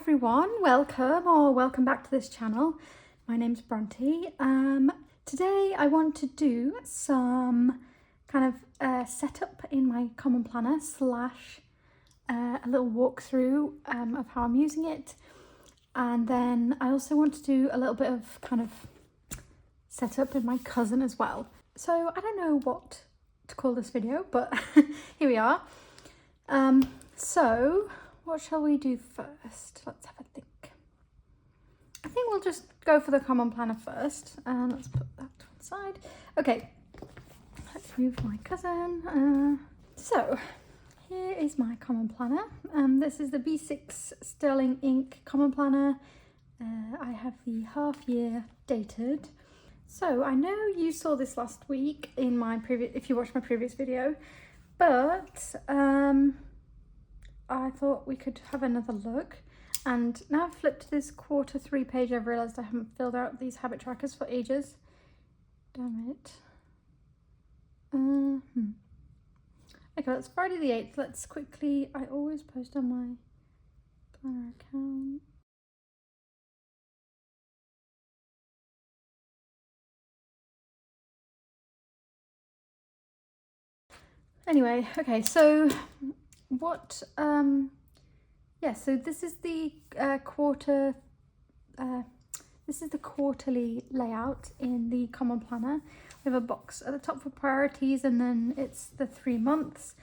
everyone, welcome back to this channel. My name's Bronte. Today I want to do some kind of setup in my Common Planner slash a little walkthrough of how I'm using it, and then I also want to do a little bit of kind of setup in my cousin as well. So I don't know what to call this video, but here we are. So what shall we do first? Let's have a think. I think we'll just go for the Common Planner first, and let's put that to one side. Okay, let's move my cousin. So here is my Common Planner. This is the B6 Sterling Ink Common Planner. I have the half year dated. So I know you saw this last week in my previous, if you watched my previous video, but I thought we could have another look. And now I've flipped to this Q3 page, I've realised I haven't filled out these habit trackers for ages. Damn it. Okay, it's Friday the 8th. Let's quickly, I always post on my planner account. Anyway, okay, so what, yeah, so this is the this is the quarterly layout in the Common Planner. We have a box at the top for priorities, and then it's the 3 months.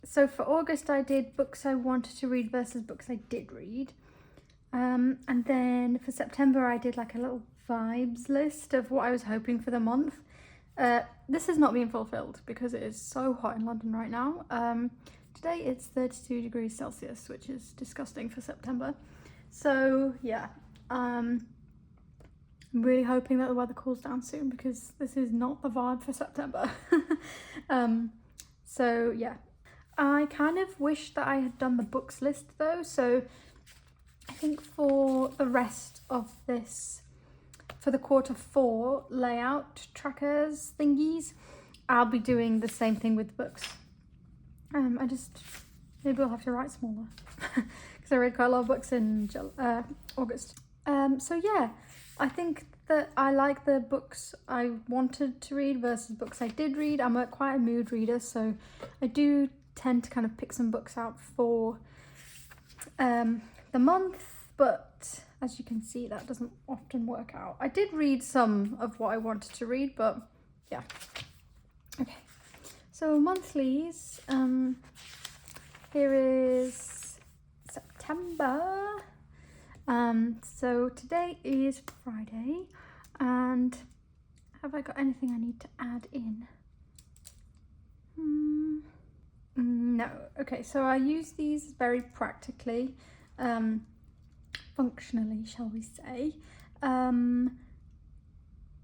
So for August I did books I wanted to read versus books I did read. And then for September I did like a little vibes list of what I was hoping for the month. This has not been fulfilled because it is so hot in London right now. Today it's 32 degrees Celsius, which is disgusting for September. So yeah, I'm really hoping that the weather cools down soon because this is not the vibe for September. So yeah, I kind of wish that I had done the books list though. So I think for the rest of this, for the Q4 layout trackers thingies, I'll be doing the same thing with books. Maybe I'll have to write smaller because I read quite a lot of books in August. So yeah, I think that I like the books I wanted to read versus books I did read. I'm quite a mood reader, so I do tend to kind of pick some books out for the month, but as you can see, that doesn't often work out. I did read some of what I wanted to read, but yeah. Okay, so monthlies. Here is September. So today is Friday, and have I got anything I need to add in? No. Okay, so I use these very practically, functionally, shall we say.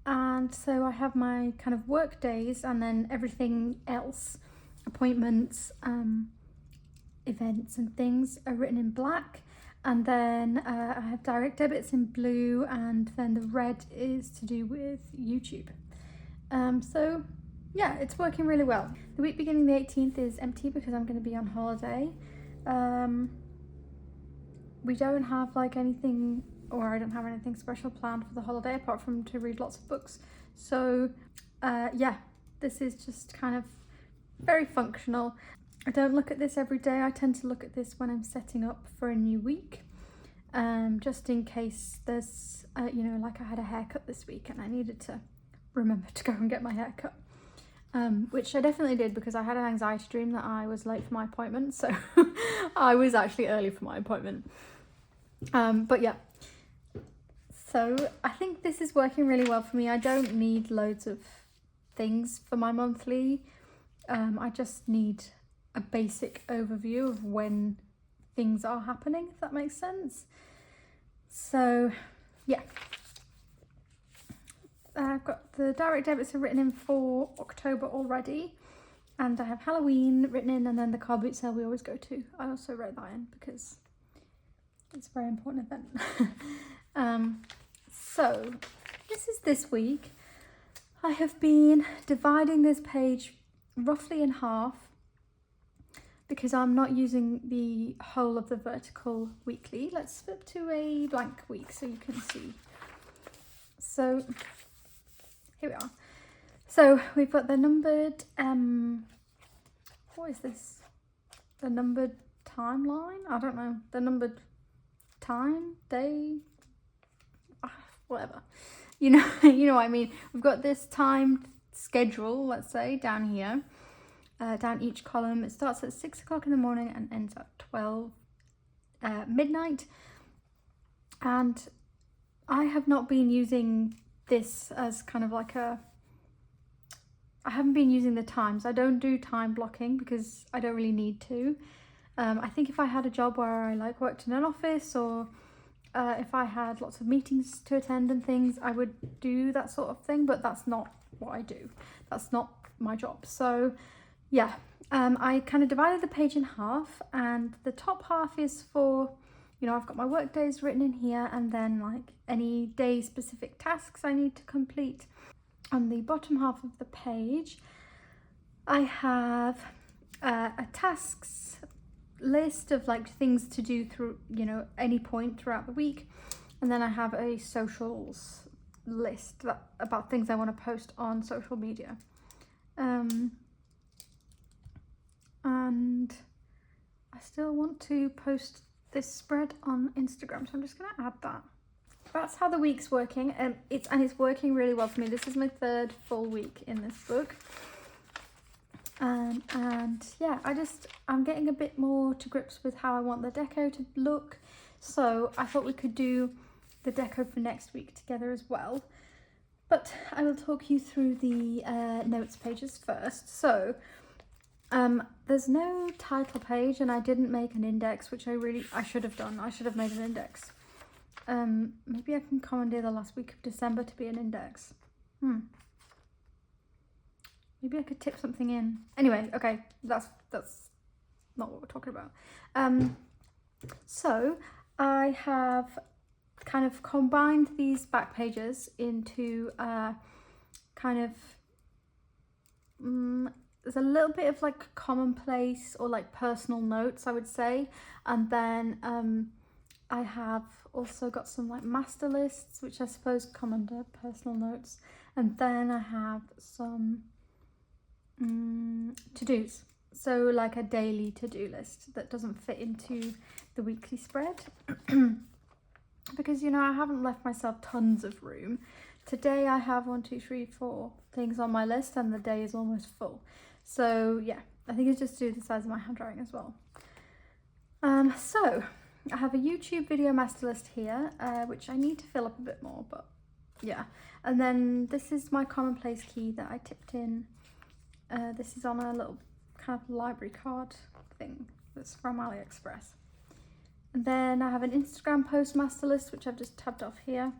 And so I have my kind of work days, and then everything else, appointments, events and things are written in black, and then I have direct debits in blue, and then the red is to do with YouTube. So yeah, it's working really well. The week beginning the 18th is empty because I'm going to be on holiday. We don't have like anything, or I don't have anything special planned for the holiday apart from to read lots of books. So yeah, this is just kind of very functional. I don't look at this every day. I tend to look at this when I'm setting up for a new week, just in case there's, you know, like I had a haircut this week and I needed to remember to go and get my haircut, which I definitely did because I had an anxiety dream that I was late for my appointment, so I was actually early for my appointment. But yeah, so I think this is working really well for me. I don't need loads of things for my monthly. I just need a basic overview of when things are happening, if that makes sense. So yeah, I've got the direct debits are written in for October already, and I have Halloween written in, and then the car boot sale we always go to. I also wrote that in because it's a very important event. So this is this week. I have been dividing this page roughly in half. because I'm not using the whole of the vertical weekly. Let's flip to a blank week so you can see. So here we are. So we've got the numbered, what is this? The numbered timeline? I don't know. The numbered time, day, whatever. You know, you know what I mean. We've got this timed schedule, let's say, down here. Down each column. It starts at 6 o'clock in the morning and ends at 12 midnight. And I have not been using this as kind of like I haven't been using the times. I don't do time blocking because I don't really need to. I think if I had a job where I like worked in an office, or if I had lots of meetings to attend and things, I would do that sort of thing, but that's not what I do. That's not my job. So yeah, I kind of divided the page in half, and the top half is for, you know, I've got my work days written in here, and then like any day specific tasks I need to complete. On the bottom half of the page, I have a tasks list of like things to do through, you know, any point throughout the week, and then I have a socials list about things I want to post on social media. And I still want to post this spread on Instagram, so I'm just going to add that. That's how the week's working, it's working really well for me. This is my 3rd full week in this book. And yeah, I'm getting a bit more to grips with how I want the deco to look. So I thought we could do the deco for next week together as well. But I will talk you through the notes pages first. So there's no title page, and I didn't make an index, which I should have done. I should have made an index. Maybe I can commandeer the last week of December to be an index. Maybe I could tip something in. Anyway, okay, that's not what we're talking about. So I have kind of combined these back pages into kind of there's a little bit of like commonplace or like personal notes, I would say, and then I have also got some like master lists, which I suppose come under personal notes, and then I have some to-dos, so like a daily to-do list that doesn't fit into the weekly spread because, you know, I haven't left myself tons of room. Today I have 1, 2, 3, 4 things on my list, and the day is almost full. So yeah, I think it's just due to the size of my handwriting as well. So I have a YouTube video master list here, which I need to fill up a bit more, but yeah. And then this is my commonplace key that I tipped in. This is on a little kind of library card thing that's from AliExpress. And then I have an Instagram post master list, which I've just tabbed off here.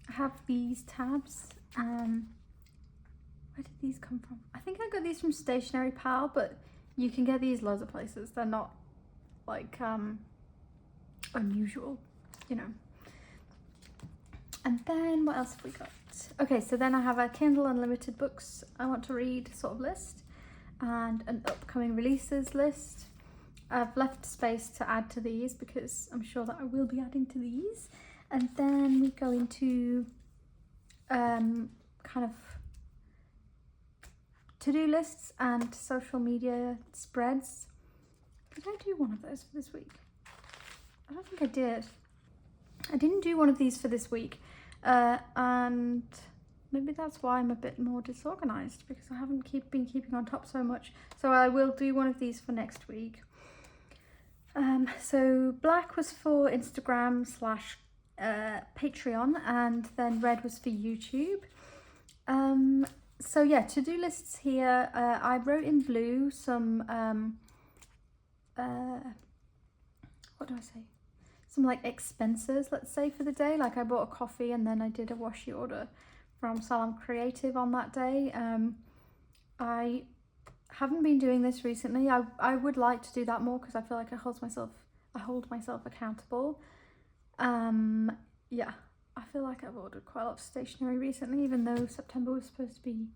I have these tabs. Where did these come from? I think I got these from Stationery Pal, but you can get these loads of places. They're not like unusual, you know. And then what else have we got? Okay, so then I have a Kindle Unlimited books I want to read sort of list, and an upcoming releases list. I've left space to add to these because I'm sure that I will be adding to these. And then we go into kind of to-do lists and social media spreads. Did I do one of those for this week? I don't think I did. I didn't do one of these for this week, and maybe that's why I'm a bit more disorganized, because I haven't been keeping on top so much. So I will do one of these for next week. So black was for Instagram / Patreon, and then red was for YouTube. So yeah, to-do lists here. I wrote in blue some what do I say? Some like expenses, let's say, for the day. Like I bought a coffee, and then I did a washi order from Salam Creative on that day. I haven't been doing this recently. I would like to do that more, because I feel like I hold myself accountable. Yeah, I feel like I've ordered quite a lot of stationery recently, even though September was supposed to be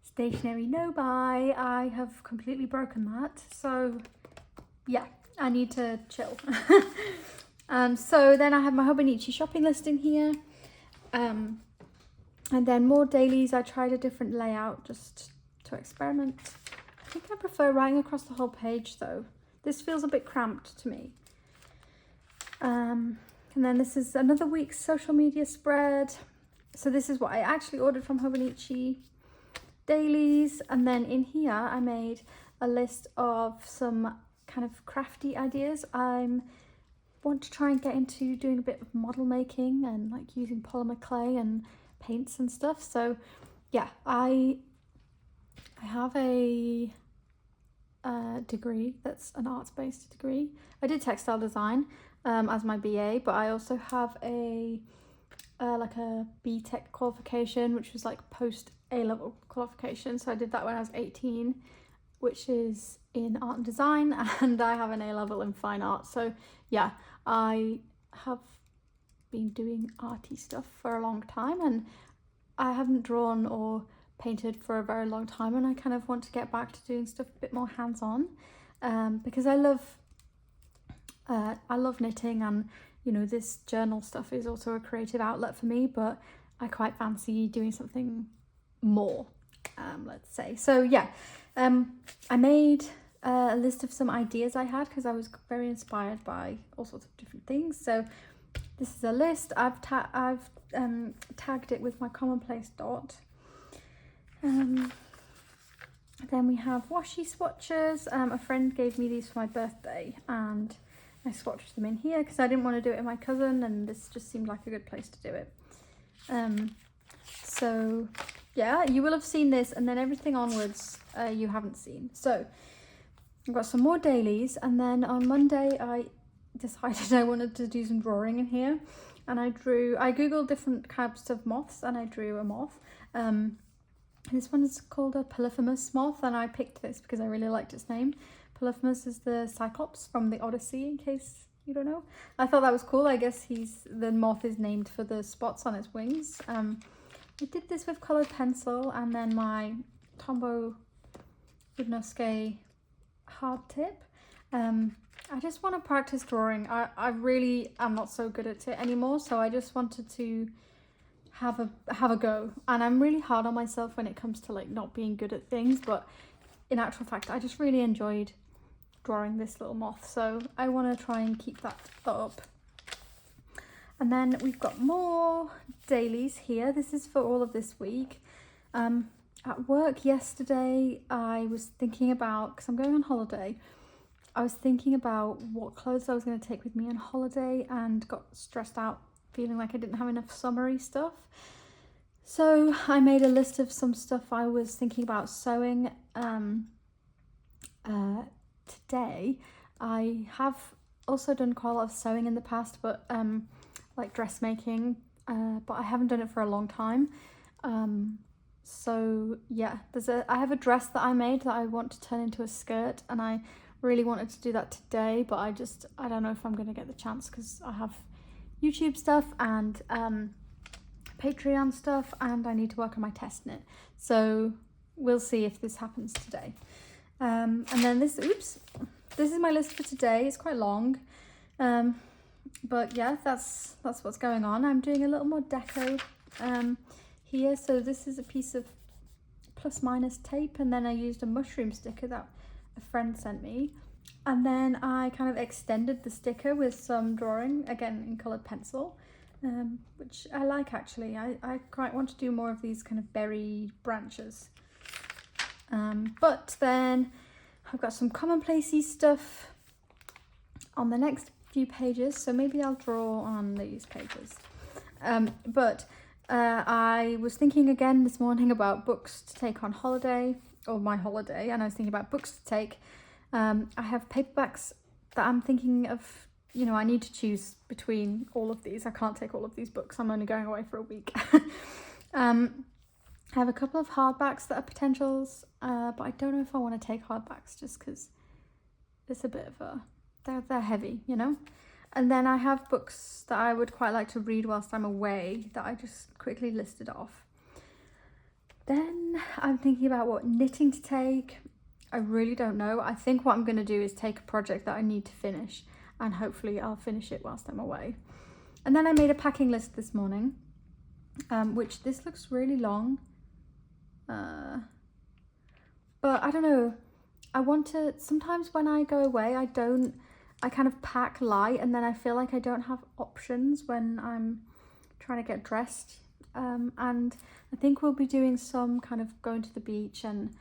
stationery no buy. I have completely broken that. So yeah, I need to chill. So then I have my Hobonichi shopping list in here. And then more dailies. I tried a different layout just to experiment. I think I prefer writing across the whole page though. This feels a bit cramped to me. And then this is another week's social media spread. So this is what I actually ordered from Hobonichi dailies. And then in here I made a list of some kind of crafty ideas. I want to try and get into doing a bit of model making and like using polymer clay and paints and stuff. So yeah, I have a degree that's an arts-based degree. I did textile design as my BA, but I also have a like a BTEC qualification, which was like post A-level qualification. So I did that when I was 18, which is in art and design, and I have an A-level in fine art. So yeah, I have been doing arty stuff for a long time, and I haven't drawn or painted for a very long time, and I kind of want to get back to doing stuff a bit more hands-on, because I love knitting, and you know, this journal stuff is also a creative outlet for me, but I quite fancy doing something more, let's say. So yeah, I made a list of some ideas I had because I was very inspired by all sorts of different things. So this is a list. I've tagged it with my commonplace dot. Then we have washi swatches. A friend gave me these for my birthday, and I swatched them in here because I didn't want to do it in my cousin, and this just seemed like a good place to do it. So yeah, you will have seen this, and then everything onwards you haven't seen. So I've got some more dailies, and then on Monday I decided I wanted to do some drawing in here, and I googled different types of moths, and I drew a moth. This one is called a polyphemus moth, and I picked this because I really liked its name. Polyphemus is the Cyclops from the Odyssey, in case you don't know. I thought that was cool. I guess the moth is named for the spots on its wings. I did this with coloured pencil, and then my Tombow Udnosuke hard tip. I just want to practice drawing. I really am not so good at it anymore, so I just wanted to have a go. And I'm really hard on myself when it comes to like not being good at things, but in actual fact I just really enjoyed drawing this little moth, so I want to try and keep that up. And then we've got more dailies here. This is for all of this week. At work yesterday I was thinking about, because I'm going on holiday, I was thinking about what clothes I was going to take with me on holiday, and got stressed out feeling like I didn't have enough summery stuff. So I made a list of some stuff I was thinking about sewing. Today I have also done quite a lot of sewing in the past, but like dressmaking, but I haven't done it for a long time. So yeah, I have a dress that I made that I want to turn into a skirt, and I really wanted to do that today, but I don't know if I'm going to get the chance because I have YouTube stuff and Patreon stuff, and I need to work on my test knit. So we'll see if this happens today. And then this is my list for today. It's quite long, but yeah, that's what's going on. I'm doing a little more deco here. So this is a piece of plus minus tape, and then I used a mushroom sticker that a friend sent me, and then I kind of extended the sticker with some drawing, again in coloured pencil, which I like actually. I quite want to do more of these kind of berry branches. But then I've got some commonplacey stuff on the next few pages, so maybe I'll draw on these pages. But I was thinking again this morning about books to take on holiday, or my holiday, and I was thinking about books to take. I have paperbacks that I'm thinking of, you know, I need to choose between all of these. I can't take all of these books, I'm only going away for a week. I have a couple of hardbacks that are potentials, but I don't know if I want to take hardbacks just because it's a bit of they're heavy, you know? And then I have books that I would quite like to read whilst I'm away that I just quickly listed off. Then I'm thinking about what knitting to take. I really don't know. I think what I'm going to do is take a project that I need to finish, and hopefully I'll finish it whilst I'm away. And then I made a packing list this morning, which this looks really long. But I don't know. I want to, sometimes when I go away, I kind of pack light, and then I feel like I don't have options when I'm trying to get dressed. And I think we'll be doing some kind of going to the beach and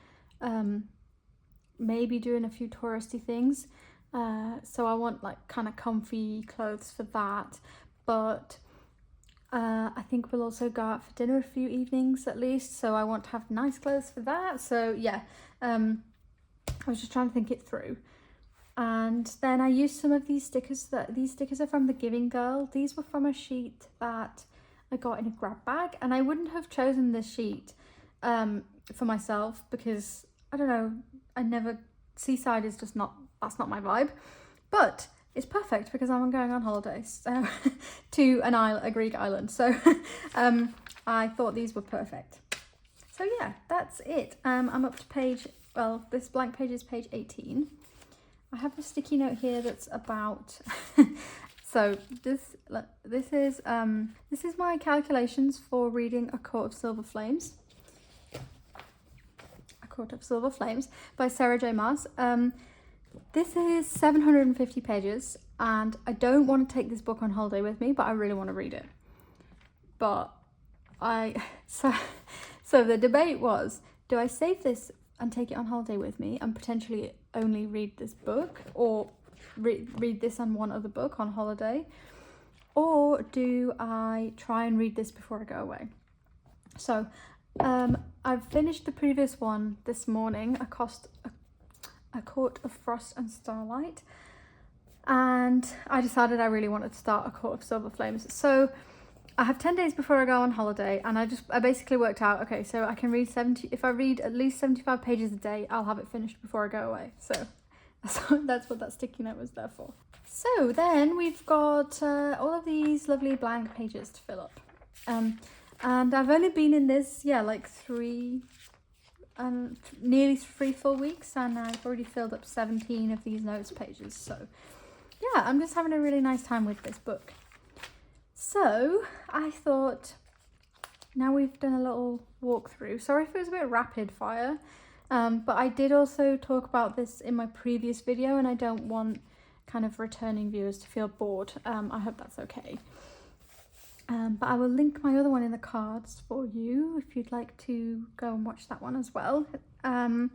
maybe doing a few touristy things. So I want like kind of comfy clothes for that. But I think we'll also go out for dinner a few evenings at least. So I want to have nice clothes for that. So yeah, I was just trying to think it through. And then I used some of these stickers. These stickers are from The Giving Girl. These were from a sheet that I got in a grab bag, and I wouldn't have chosen this sheet for myself because I don't know, seaside is just not, that's not my vibe, but it's perfect because I'm going on holidays to a Greek island, so I thought these were perfect. So yeah, that's it. I'm up to this blank page is page 18. I have a sticky note here that's about so this is my calculations for reading A Court of Silver Flames. A Court of Silver Flames by Sarah J. Maas. This is 750 pages, and I don't want to take this book on holiday with me, but I really want to read it. But so the debate was, do I save this and take it on holiday with me and potentially only read this book, or read this and one other book on holiday, or do I try and read this before I go away? So I've finished the previous one this morning, A Court of Frost and Starlight, and I decided I really wanted to start A Court of Silver Flames. So I have 10 days before I go on holiday, and I basically worked out, okay, so I can read if I read at least 75 pages a day, I'll have it finished before I go away. So that's what that sticky note was there for. So then we've got all of these lovely blank pages to fill up. And I've only been in this, like nearly 3 full weeks, and I've already filled up 17 of these notes pages. So yeah, I'm just having a really nice time with this book. So I thought, now we've done a little walkthrough. Sorry if it was a bit rapid fire, but I did also talk about this in my previous video, and I don't want kind of returning viewers to feel bored. I hope that's okay. But I will link my other one in the cards for you if you'd like to go and watch that one as well. But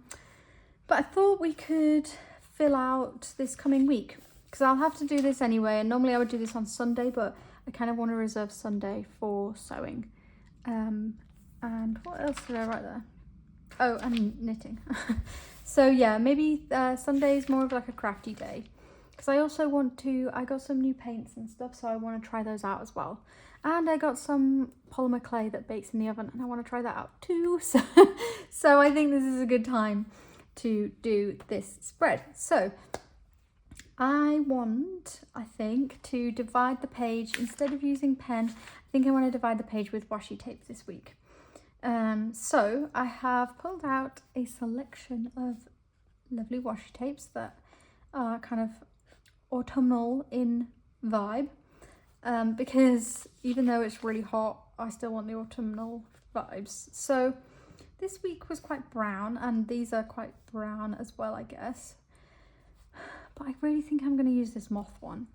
I thought we could fill out this coming week, because I'll have to do this anyway, and normally I would do this on Sunday, but I kind of want to reserve Sunday for sewing. And what else did I write there? Oh, and knitting. So yeah, maybe Sunday is more of like a crafty day, because I also I got some new paints and stuff, so I want to try those out as well. And I got some polymer clay that bakes in the oven, and I want to try that out too. So I think this is a good time to do this spread. So I think, to divide the page, instead of using pen, I think I want to divide the page with washi tape this week. So I have pulled out a selection of lovely washi tapes that are kind of autumnal in vibe, because even though it's really hot, I still want the autumnal vibes. So this week was quite brown, and these are quite brown as well, I guess. But I really think I'm going to use this moth one,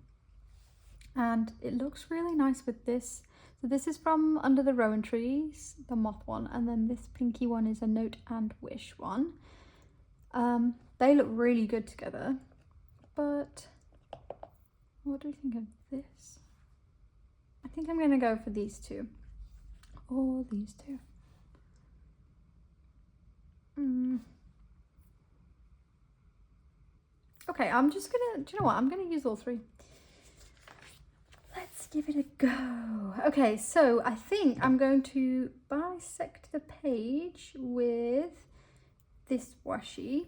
and it looks really nice with this. So this is from Under the Rowan Trees, the moth one, and then this pinky one is a Note and Wish one. They look really good together, but what do you think of this? I think I'm going to go for these two, or these two. Okay, I'm just gonna, do you know what? I'm gonna use all three. Let's give it a go. Okay, so I think I'm going to bisect the page with this washi.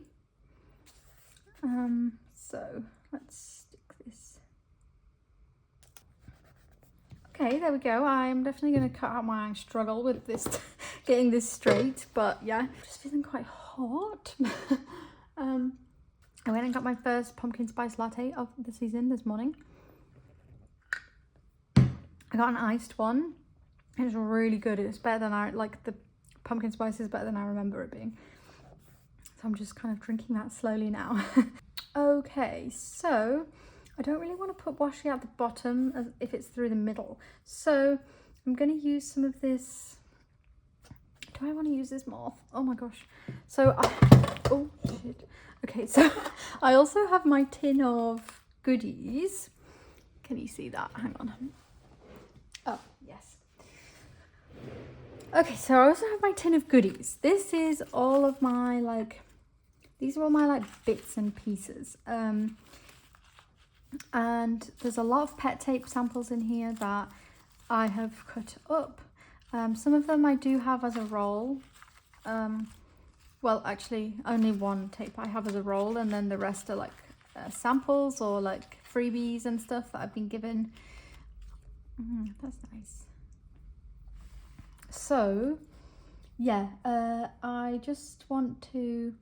So let's stick this. Okay, there we go. I'm definitely going to cut out my struggle with this, getting this straight, but yeah, I'm just feeling quite hot. I went and got my first pumpkin spice latte of the season this morning. I got an iced one. It was really good. It was better than the pumpkin spice is better than I remember it being. So I'm just kind of drinking that slowly now. Okay, so I don't really want to put washi at the bottom as if it's through the middle. So I'm going to use some of this. Do I want to use this more? Oh my gosh. So oh shit. Okay, so I also have my tin of goodies. Can you see that? Hang on. Oh, yes. Okay, so I also have my tin of goodies. This is all of my these are all my bits and pieces. And there's a lot of pet tape samples in here that I have cut up. Some of them I do have as a roll. Well, actually, only one tape I have as a roll, and then the rest are samples or freebies and stuff that I've been given. That's nice. So, yeah, I just want to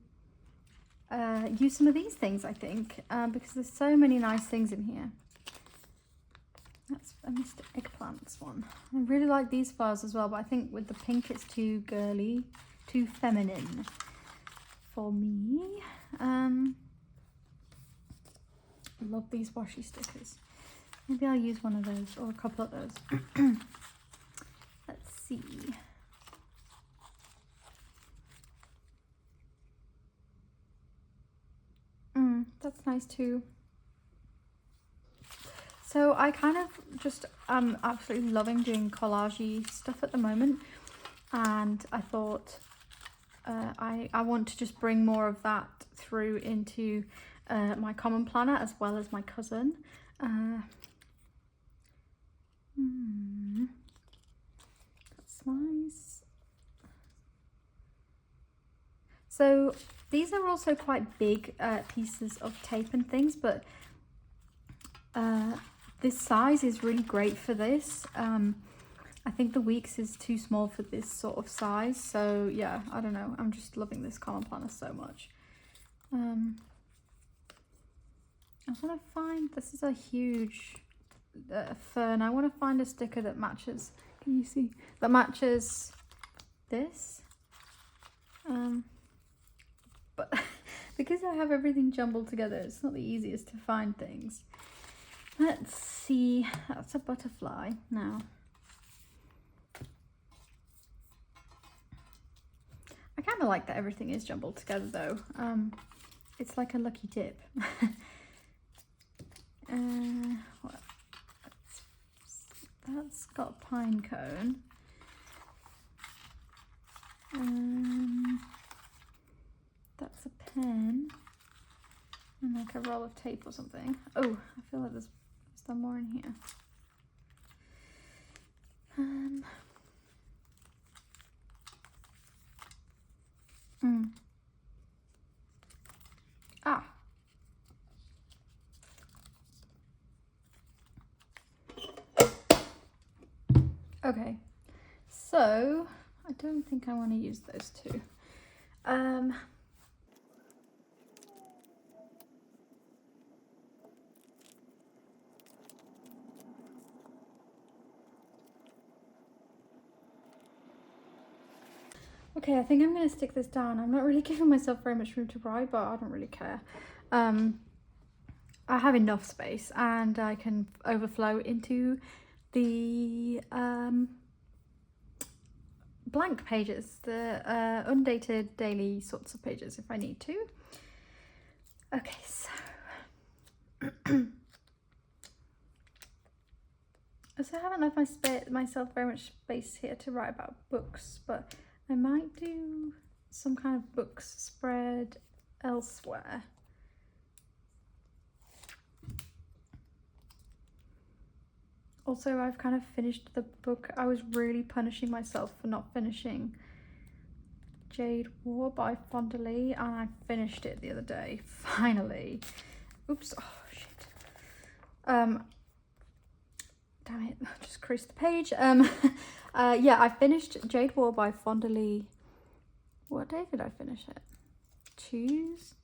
use some of these things, I think, because there's so many nice things in here. That's a Mr. Eggplant's one. I really like these flowers as well, but I think with the pink it's too girly, too feminine for me. Love these washi stickers. Maybe I'll use one of those or a couple of those. Let's see. That's nice too. So I kind of just absolutely loving doing collage-y stuff at the moment, and I thought I want to just bring more of that through into my common planner as well as my cousin. That's nice. So these are also quite big pieces of tape and things, but this size is really great for this. I think the weeks is too small for this sort of size, so yeah, I don't know, I'm just loving this common planner so much. I want to find, this is a huge fern. I want to find a sticker that matches, can you see, that matches this, but because I have everything jumbled together, it's not the easiest to find things. Let's see, that's a butterfly now. I kind of like that everything is jumbled together though. It's like a lucky dip. That's got a pine cone. That's a pen. And like a roll of tape or something. Oh, I feel like there's still more in here. Ah. Okay, so I don't think I want to use those two. Okay, I think I'm going to stick this down. I'm not really giving myself very much room to write, but I don't really care. I have enough space and I can overflow into the blank pages, the undated daily sorts of pages if I need to. Okay, so I haven't left myself very much space here to write about books, but I might do some kind of books spread elsewhere. Also, I've kind of finished the book. I was really punishing myself for not finishing Jade War by Fondly, and I finished it the other day, finally. Oops, oh shit. Damn it, I just creased the page. Yeah, I finished Jade War by Fondly. What day did I finish it? Tuesday?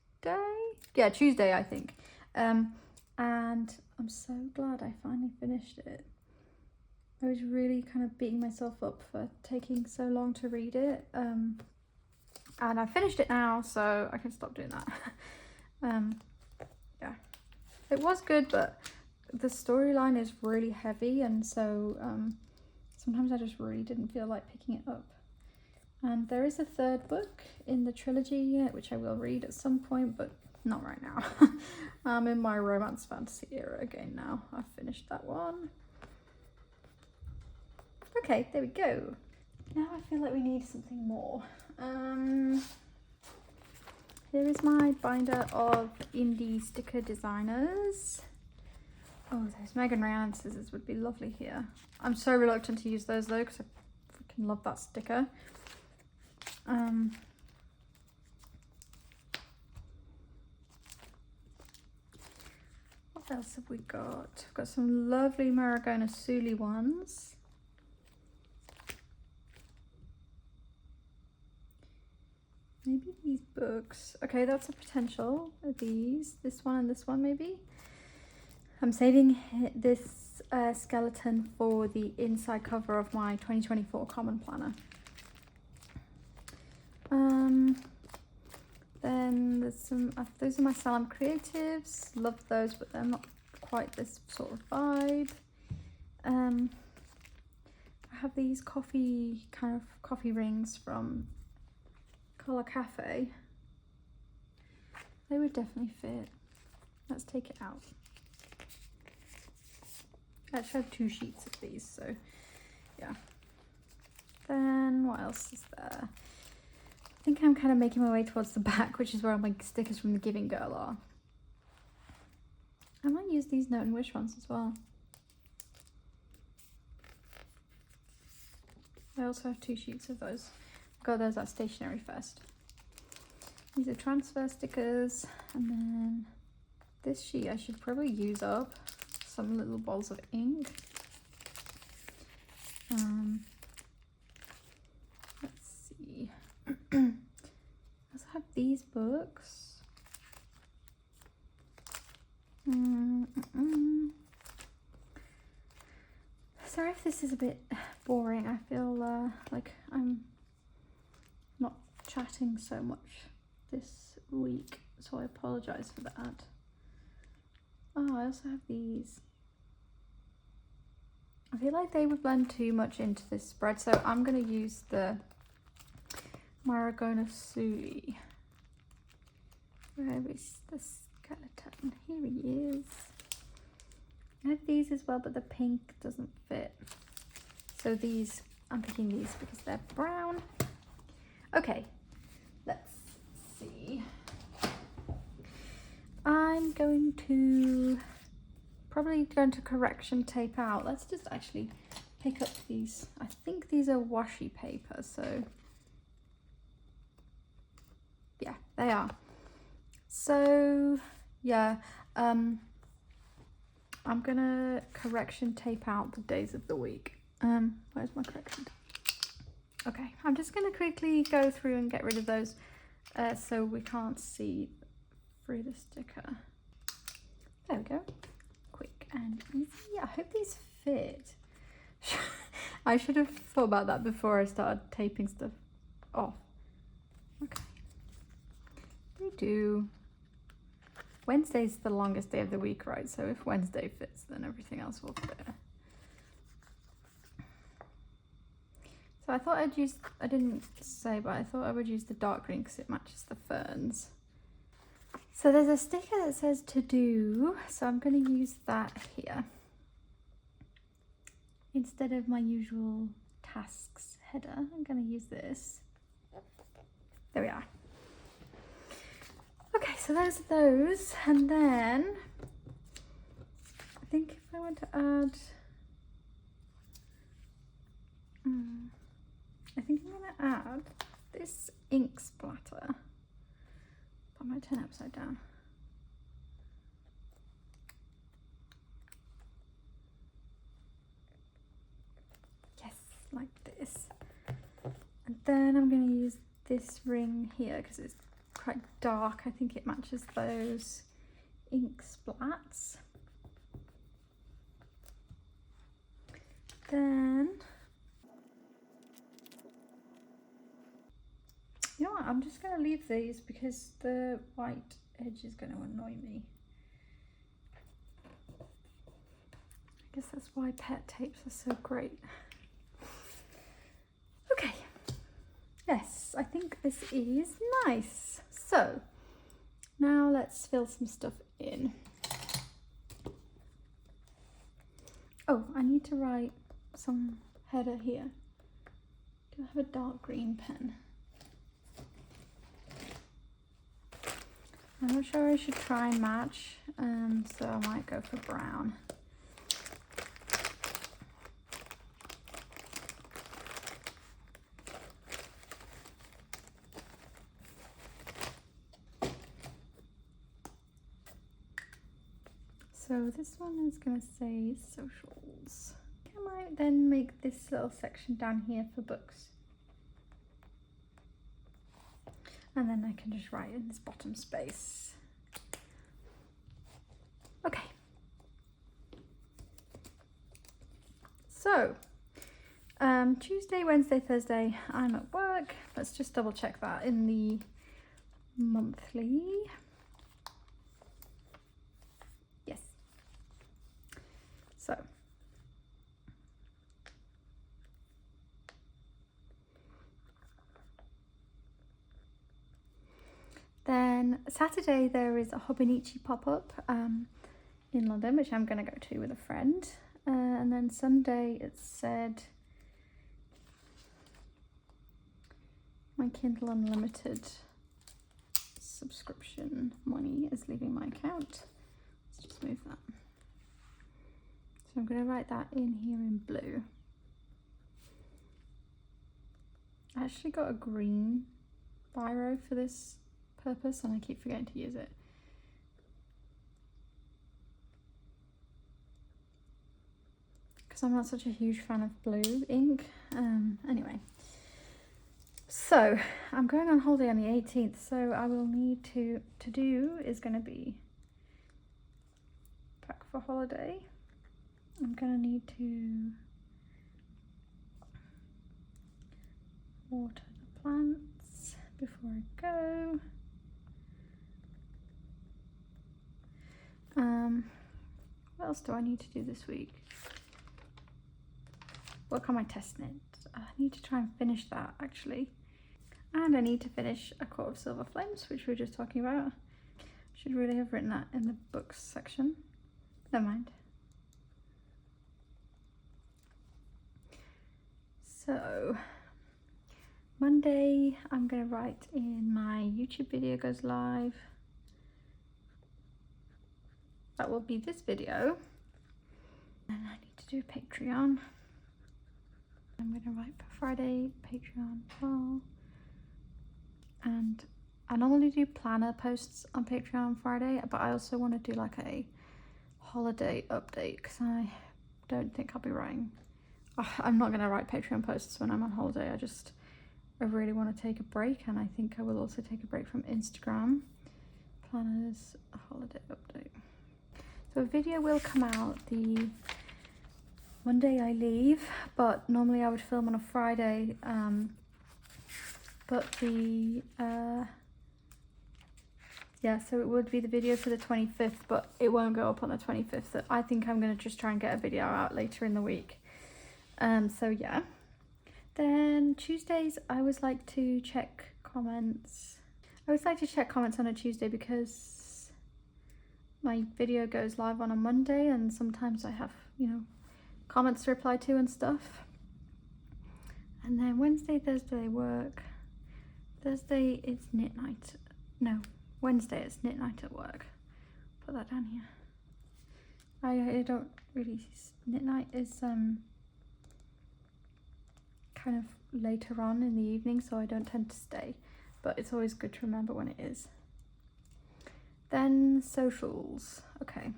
Yeah, Tuesday, I think. And I'm so glad I finally finished it. I was really kind of beating myself up for taking so long to read it. And I finished it now, so I can stop doing that. Yeah, it was good, but the storyline is really heavy, and so sometimes I just really didn't feel like picking it up. And there is a third book in the trilogy yet, which I will read at some point, but not right now. I'm in my romance fantasy era again now. I've finished that one. Okay, there we go. Now I feel like we need something more. Here is my binder of indie sticker designers. Oh, those Megan Ryan scissors would be lovely here. I'm so reluctant to use those though, because I freaking love that sticker. What else have we got? We've got some lovely Maragona Suli ones. Maybe these books. Okay, that's a potential of these. This one and this one maybe. I'm saving this skeleton for the inside cover of my 2024 Common Planner. Then there's some, those are my Salam Creatives. Love those, but they're not quite this sort of vibe. I have these coffee rings from Color Cafe. They would definitely fit. Let's take it out. I actually have 2 sheets of these, so yeah. Then what else is there? I think I'm kind of making my way towards the back, which is where all my stickers from the Giving Girl are. I might use these Note and Wish ones as well. I also have 2 sheets of those. Got those at Stationery Fest. These are transfer stickers, and then this sheet I should probably use up. Some little balls of ink. Let's see. I also have these books. Sorry if this is a bit boring. I feel like I'm not chatting so much this week, so I apologize for that. Oh, I also have these. I feel like they would blend too much into this spread, so I'm going to use the Maragona Suli. Where is the skeleton? Here he is. I have these as well, but the pink doesn't fit. So these, I'm picking these because they're brown. Okay, let's see. I'm probably going to correction tape out. Let's just actually pick up these. I think these are washi paper, so yeah, they are. So yeah, I'm gonna correction tape out the days of the week. Where's my correction tape? Okay, I'm just gonna quickly go through and get rid of those so we can't see through the sticker. There we go. Quick and easy. I hope these fit. I should have thought about that before I started taping stuff off. Okay. They do. Wednesday's the longest day of the week, right? So if Wednesday fits, then everything else will fit. So I thought I didn't say, but I thought I would use the dark green because it matches the ferns. So there's a sticker that says to do, so I'm going to use that here instead of my usual tasks header. I'm going to use this. There we are. Okay, so there's those, and then I think if I want to add, I think I'm going to add this ink splatter. I might turn it upside down. Yes, like this. And then I'm going to use this ring here because it's quite dark. I think it matches those ink splats. Then, you know what, I'm just going to leave these because the white edge is going to annoy me. I guess that's why pet tapes are so great. Okay, yes, I think this is nice. So, now let's fill some stuff in. Oh, I need to write some header here. Do I have a dark green pen? I'm not sure I should try and match, so I might go for brown. So this one is going to say socials. I might then make this little section down here for books. And then I can just write in this bottom space. Okay. So, Tuesday, Wednesday, Thursday, I'm at work. Let's just double check that in the monthly. Yes. So. Then Saturday there is a Hobonichi pop-up in London, which I'm going to go to with a friend. And then Sunday it said my Kindle Unlimited subscription money is leaving my account. Let's just move that. So I'm going to write that in here in blue. I actually got a green biro for this purpose and I keep forgetting to use it. Because I'm not such a huge fan of blue ink. Anyway. So, I'm going on holiday on the 18th, so I will need to do is going to be pack for holiday. I'm going to need to water the plants before I go. What else do I need to do this week? Work on my test knit. I need to try and finish that actually. And I need to finish A Court of Silver Flames, which we were just talking about. Should really have written that in the books section. Never mind. So, Monday I'm going to write in my YouTube video goes live. That will be this video. And I need to do Patreon. I'm going to write for Friday, Patreon as well. And I normally do planner posts on Patreon on Friday, but I also want to do like a holiday update because I don't think I'll be writing. I'm not going to write Patreon posts when I'm on holiday. I really want to take a break, and I think I will also take a break from Instagram. Planners, a holiday update. So a video will come out the Monday I leave, but normally I would film on a Friday. But the yeah, so it would be the video for the 25th, but it won't go up on the 25th. I think I'm going to just try and get a video out later in the week. So yeah. Then Tuesdays, I always like to check comments. I always like to check comments on a Tuesday because my video goes live on a Monday and sometimes I have, you know, comments to reply to and stuff. And then Wednesday, Thursday work. Thursday it's knit night. No, Wednesday it's knit night at work. Put that down here. I don't really, knit night is kind of later on in the evening, so I don't tend to stay, but it's always good to remember when it is. Then socials. Okay,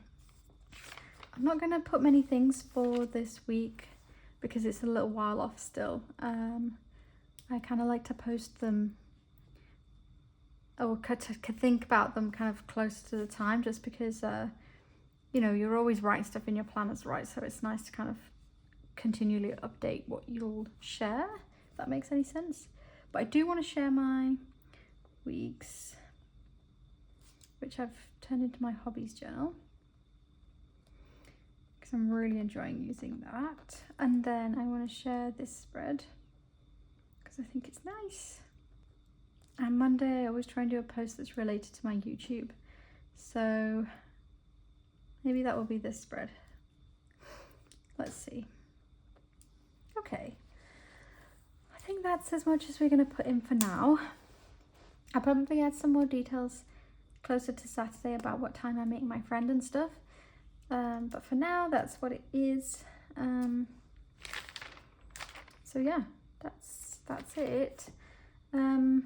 I'm not going to put many things for this week because it's a little while off still. I kind of like to post them or could think about them kind of closer to the time, just because you know, you're always writing stuff in your planners, right? So it's nice to kind of continually update what you'll share, if that makes any sense. But I do want to share my weeks, which I've turned into my hobbies journal, because I'm really enjoying using that. And then I want to share this spread because I think it's nice. And Monday I always try and do a post that's related to my YouTube, so maybe that will be this spread. Let's see. Okay, I think that's as much as we're going to put in for now. I'll probably add some more details closer to Saturday about what time I'm meeting my friend and stuff. But for now, that's what it is. So yeah, that's it. And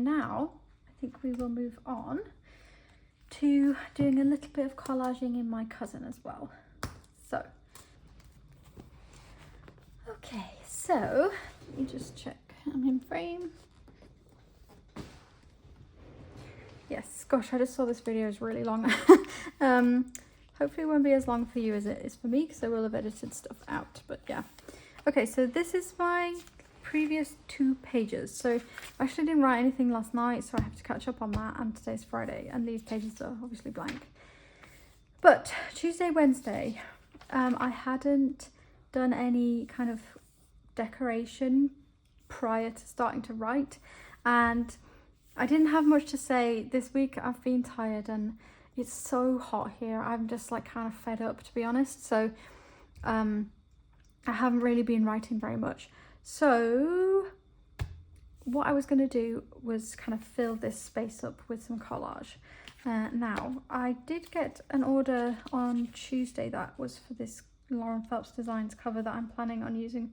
now I think we will move on to doing a little bit of collaging in my cousin as well. So, okay, so let me just check I'm in frame. Yes, gosh, I just saw this video is really long. Hopefully it won't be as long for you as it is for me, because I will have edited stuff out, but yeah. Okay, so this is my previous 2 pages. So I actually didn't write anything last night, so I have to catch up on that, and today's Friday, and these pages are obviously blank. But Tuesday, Wednesday, I hadn't done any kind of decoration prior to starting to write, and I didn't have much to say. This week I've been tired and it's so hot here. I'm just like kind of fed up, to be honest. So I haven't really been writing very much. So what I was going to do was kind of fill this space up with some collage. Now, I did get an order on Tuesday that was for this Lauren Phelps Designs cover that I'm planning on using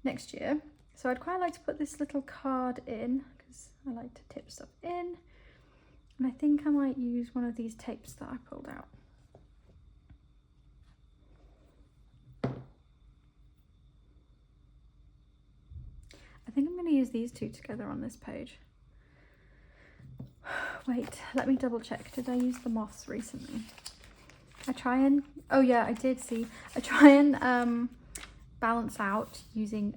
next year. So I'd quite like to put this little card in, because I like to tip stuff in. And I think I might use one of these tapes that I pulled out. I think I'm going to use these 2 together on this page. Wait, let me double check. Did I use the moths recently? I try and, oh yeah, I did see. I try and balance out using,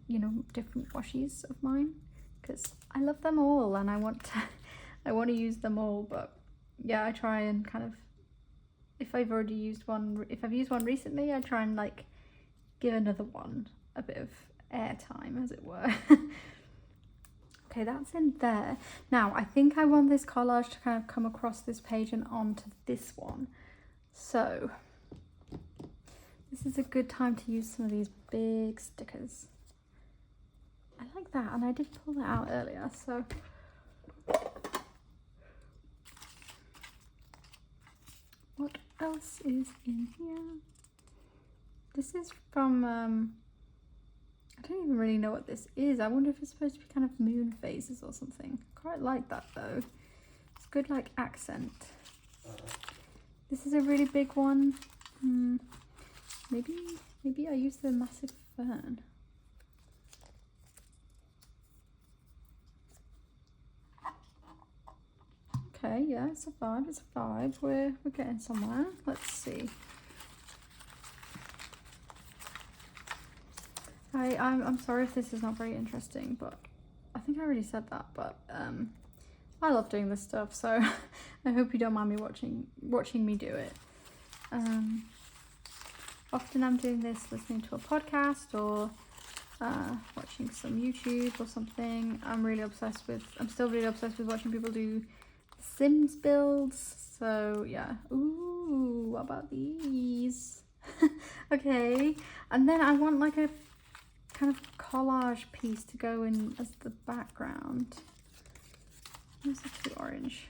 you know, different washies of mine, because I love them all and I want to use them all. But yeah, I try and kind of, if I've used one recently, I try and like give another one a bit of airtime, as it were. Okay, that's in there. Now I think I want this collage to kind of come across this page and onto this one, so this is a good time to use some of these big stickers. I like that, and I did pull that out earlier, so what else is in here? This is from I don't even really know what this is. I wonder if it's supposed to be kind of moon phases or something. I quite like that though. It's good like accent. This is a really big one. Maybe I use the massive fern. Okay, yeah, it's a vibe, it's a vibe. We're getting somewhere. Let's see. I'm sorry if this is not very interesting, but I think I already said that, but I love doing this stuff, so I hope you don't mind me watching me do it. Often I'm doing this listening to a podcast or watching some YouTube or something. I'm still really obsessed with watching people do Sims builds, so yeah. Ooh, what about these? Okay, and then I want like a kind of collage piece to go in as the background. Where's the too orange?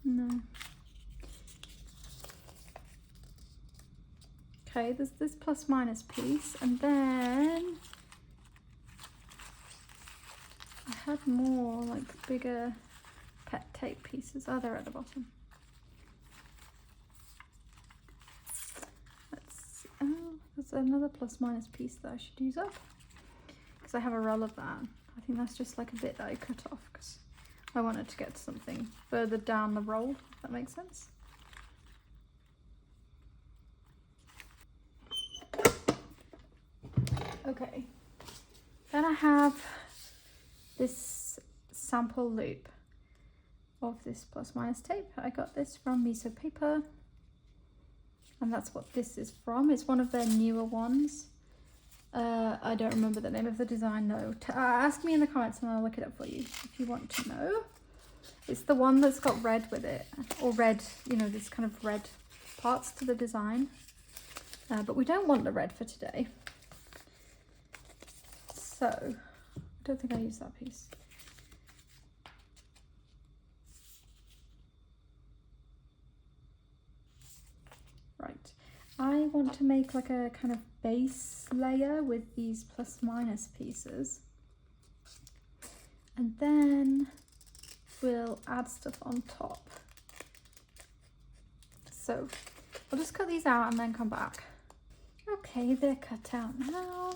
No. Okay, there's this plus minus piece, and then I had more like bigger pet tape pieces. Oh, they're at the bottom. Let's see. Oh, there's another plus minus piece that I should use up, because I have a roll of that. I think that's just like a bit that I cut off because I wanted to get something further down the roll, if that makes sense. Okay, then I have this sample loop of this plus minus tape. I got this from Miso Paper, and that's what this is from. It's one of their newer ones. I don't remember the name of the design though. Ask me in the comments and I'll look it up for you if you want to know. It's the one that's got red with it, or red, you know, this kind of red parts to the design. But we don't want the red for today. So, I don't think I used that piece. Right, I want to make like a kind of base layer with these plus minus pieces. And then we'll add stuff on top. So, I'll just cut these out and then come back. Okay, they're cut out now.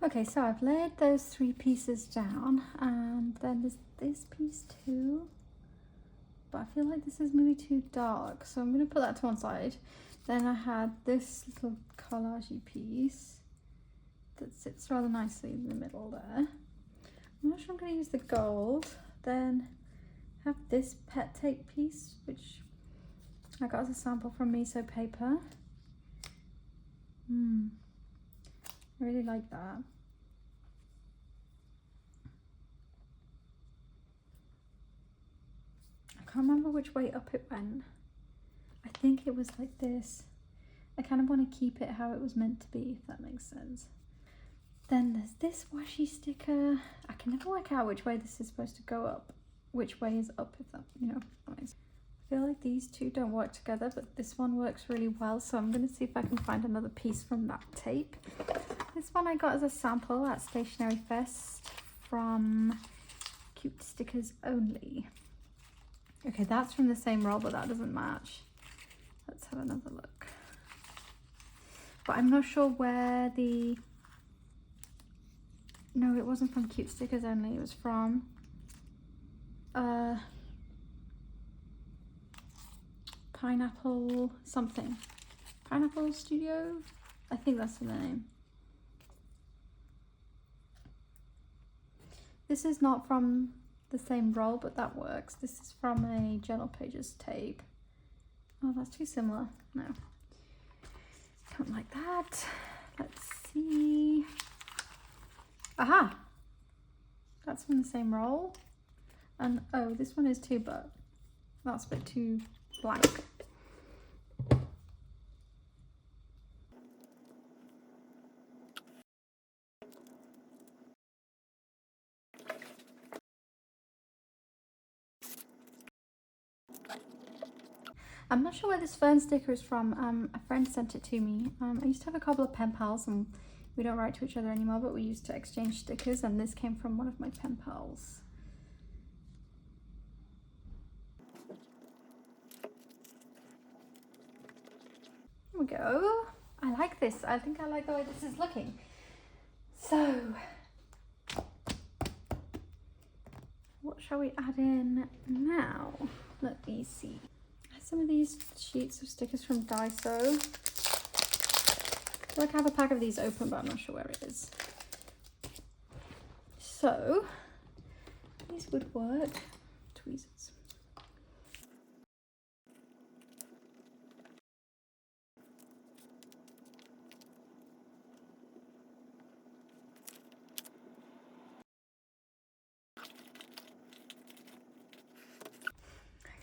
Okay, so I've laid those 3 pieces down, and then there's this piece too, but I feel like this is maybe too dark, so I'm going to put that to one side. Then I had this little collage-y piece that sits rather nicely in the middle there. I'm not sure I'm going to use the gold. Then I have this pet tape piece, which I got as a sample from Miso Paper. I really like that. I can't remember which way up it went. I think it was like this. I kind of want to keep it how it was meant to be, if that makes sense. Then there's this washi sticker. I can never work out which way this is supposed to go up. Which way is up, if that, you know, that makes sense. I feel like these two don't work together, but this one works really well, so I'm going to see if I can find another piece from that tape. This one I got as a sample at Stationery Fest from Cute Stickers Only. Okay, that's from the same roll, but that doesn't match. Let's have another look. But I'm not sure where the... No, it wasn't from Cute Stickers Only, it was from... Pineapple something. Pineapple Studio? I think that's the name. This is not from the same roll, but that works. This is from a Journal Pages tape. Oh, that's too similar. No. Don't like that. Let's see. Aha! That's from the same roll. And oh, this one is too, but that's a bit too blank. I'm not sure where this fern sticker is from. A friend sent it to me. I used to have a couple of pen pals, and we don't write to each other anymore, but we used to exchange stickers, and this came from one of my pen pals. There we go. I like this. I think I like the way this is looking. So, what shall we add in now? Let me see. Some of these sheets of stickers from Daiso. I feel like I have a pack of these open, but I'm not sure where it is. So, these would work. Tweezers.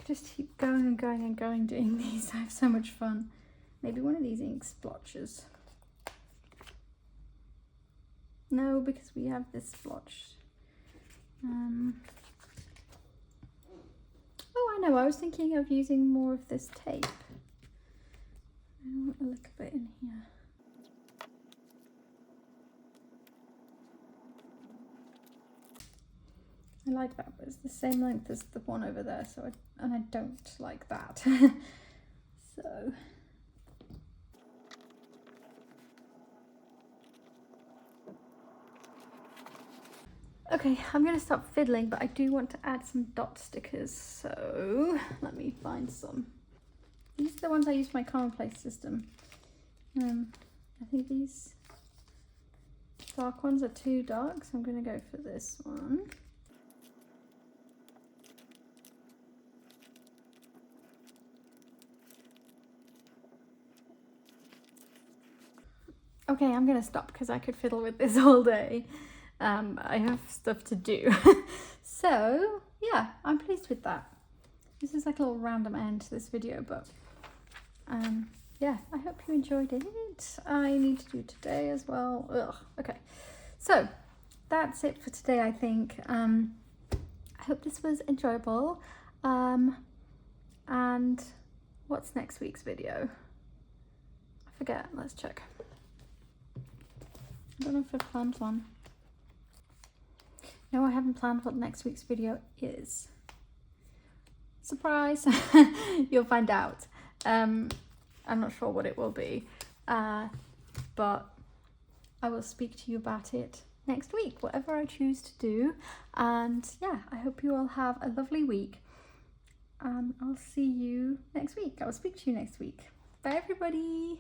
Just keep going and going and going doing these. I have so much fun. Maybe one of these ink splotches. No, because we have this splotch. Oh, I know. I was thinking of using more of this tape. I want a little bit in here. I like that, but it's the same length as the one over there, so I don't like that. So okay, I'm gonna stop fiddling, but I do want to add some dot stickers, so let me find some. These are the ones I use for my commonplace system. I think these dark ones are too dark, so I'm gonna go for this one. Okay, I'm gonna stop because I could fiddle with this all day. I have stuff to do. So yeah, I'm pleased with that. This is like a little random end to this video, but yeah, I hope you enjoyed it. I need to do today as well. Ugh. Okay, so that's it for today, I think. I hope this was enjoyable. And what's next week's video? I forget, let's check. I don't know if I've planned one. No, I haven't planned what next week's video is. Surprise! You'll find out. I'm not sure what it will be, but I will speak to you about it next week, whatever I choose to do. And yeah, I hope you all have a lovely week. I'll see you next week. I'll speak to you next week. Bye, everybody.